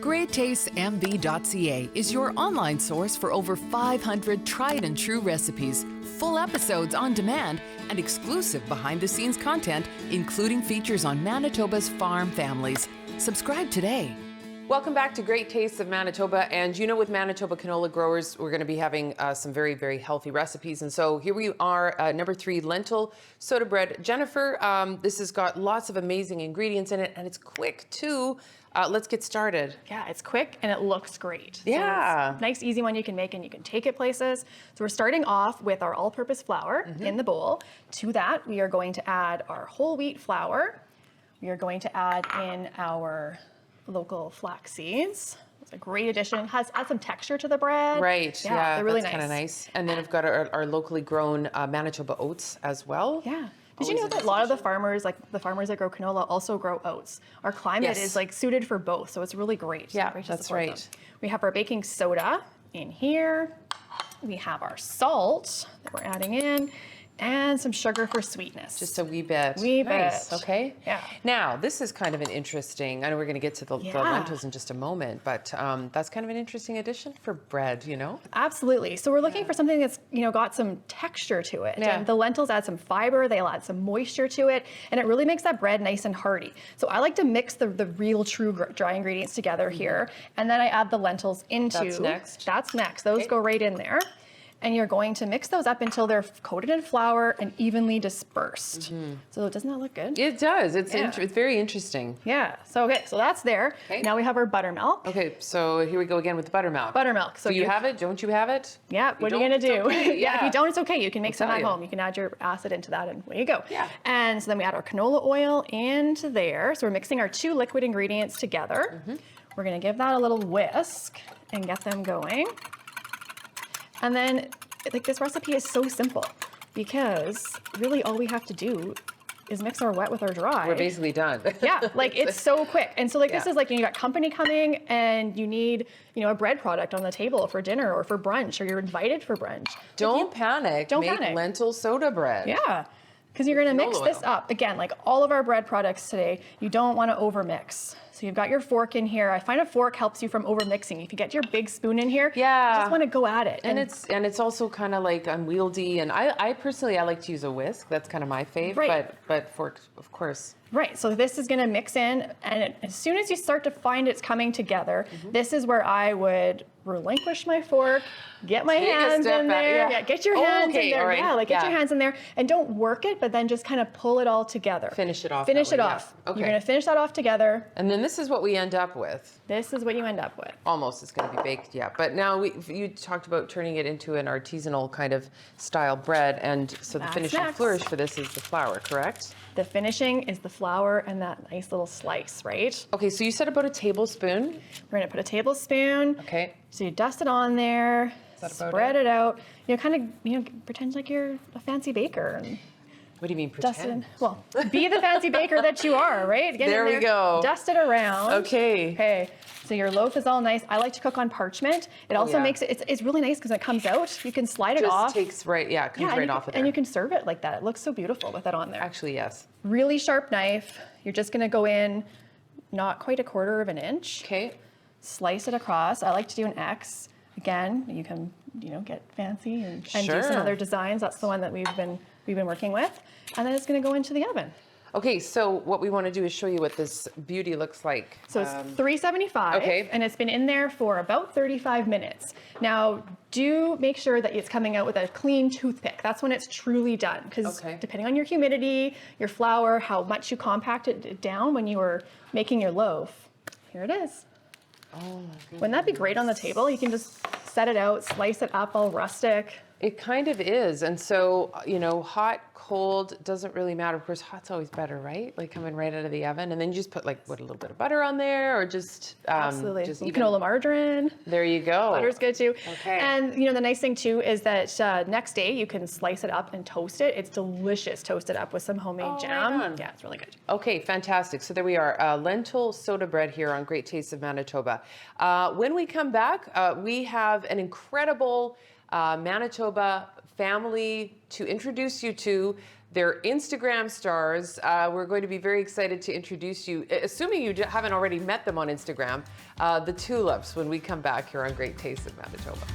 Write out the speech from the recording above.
GreatTastesMV.ca is your online source for over 500 tried and true recipes, full episodes on demand, and exclusive behind-the-scenes content, including features on Manitoba's farm families. Subscribe today. Welcome back to Great Tastes of Manitoba. And you know, with Manitoba Canola Growers, we're going to be having some very, very healthy recipes. And so here we are, number 3, Lentil Soda Bread. Jennifer, this has got lots of amazing ingredients in it, and it's quick too. Let's get started. Yeah, it's quick and it looks great. Yeah. So it's a nice, easy one you can make and you can take it places. So we're starting off with our all-purpose flour in the bowl. To that, we are going to add our whole wheat flour. We are going to add in our local flax seeds. It's a great addition. Adds some texture to the bread. Right, yeah, they're really that's nice. kind of nice. And then we've got our locally grown Manitoba oats as well. Yeah. Did you know that a lot of the farmers, like the farmers that grow canola, also grow oats? Our climate is like suited for both, so it's really great. Yeah, great to that's support right. them. We have our baking soda in here. We have our salt that we're adding in, and some sugar for sweetness. Just a wee bit. Wee nice. bit. Okay. Yeah. Now, this is kind of an interesting, I know we're going to get to the lentils in just a moment, but that's kind of an interesting addition for bread, you know? Absolutely. So we're looking for something that's, got some texture to it. Yeah. And the lentils add some fiber, they'll add some moisture to it, and it really makes that bread nice and hearty. So I like to mix the real true dry ingredients together here, and then I add the lentils into. That's next. That's next. Those go right in there. And you're going to mix those up until they're coated in flour and evenly dispersed. So doesn't that look good? It does. It's very interesting. Yeah. So so that's there. Okay. Now we have our buttermilk. Okay, so here we go again with the buttermilk. Buttermilk. So do you have it? Don't you have it? Yeah. What are you gonna do? Okay, If you don't, it's okay. You can make some at you. home. You can add your acid into that, and away you go. Yeah. And so then we add our canola oil into there. So we're mixing our 2 liquid ingredients together. We're gonna give that a little whisk and get them going. And then, like, this recipe is so simple because really all we have to do is mix our wet with our dry. We're basically done. Yeah, like it's so quick. And so like this is like, you got company coming and you need, a bread product on the table for dinner or for brunch, or you're invited for brunch. Don't panic. Don't Make panic. lentil soda bread. Yeah, because you're gonna mix Canola this oil. up. Again, like all of our bread products today, you don't wanna overmix. So you've got your fork in here. I find a fork helps you from overmixing. If you get your big spoon in here, you just wanna go at it. And it's also kind of like unwieldy. And I personally, I like to use a whisk. That's kind of my fave. Right. But forks, of course. Right, so this is gonna mix in, and as soon as you start to find it's coming together, this is where I would relinquish my fork, get my hands in there, get your hands in there, get your hands in there, and don't work it, but then just kind of pull it all together. Finish it off. Finish that it way, off. Yeah. Okay. You're gonna finish that off together. And then this is what we end up with. This is what you end up with. Almost, it's going to be baked, yeah. But now you talked about turning it into an artisanal kind of style bread, and so the finishing flourish for this is the flour, correct? The finishing is the flour and that nice little slice, right? Okay, so you said about a tablespoon. We're gonna put a tablespoon. Okay. So you dust it on there, spread it out. Kind of, pretend like you're a fancy baker. And What do you mean dust pretend? it. Well, be the fancy baker that you are, right? Get There in we go. Dust it around. Okay. Okay. So your loaf is all nice. I like to cook on parchment. It also makes it's really nice because it comes out. You can slide it off. Just takes it comes right off of there. And you can serve it like that. It looks so beautiful with it on there. Actually, yes. Really sharp knife. You're just gonna go in not quite 1/4 of an inch. Okay. Slice it across. I like to do an X. Again, you can get fancy and do some other designs. That's the one that we've been working with. And then it's gonna go into the oven. Okay, so what we want to do is show you what this beauty looks like. So it's 375, and it's been in there for about 35 minutes. Now, do make sure that it's coming out with a clean toothpick. That's when it's truly done, because depending on your humidity, your flour, how much you compact it down when you were making your loaf, here it is. Oh my goodness. Wouldn't that be great on the table? You can just set it out, slice it up all rustic. It kind of is. And so, hot, cold, doesn't really matter. Of course, hot's always better, right? Like coming right out of the oven. And then you just put a little bit of butter on there, or just... Absolutely. Just canola margarine. There you go. Butter's good too. Okay. And the nice thing too is that next day you can slice it up and toast it. It's delicious toasted up with some homemade jam. Right on. Yeah, it's really good. Okay, fantastic. So there we are, lentil soda bread here on Great Tastes of Manitoba. When we come back, we have an incredible Manitoba family to introduce you to. They're Instagram stars. We're going to be very excited to introduce you, assuming you haven't already met them on Instagram, the tulips when we come back here on Great Tastes of Manitoba.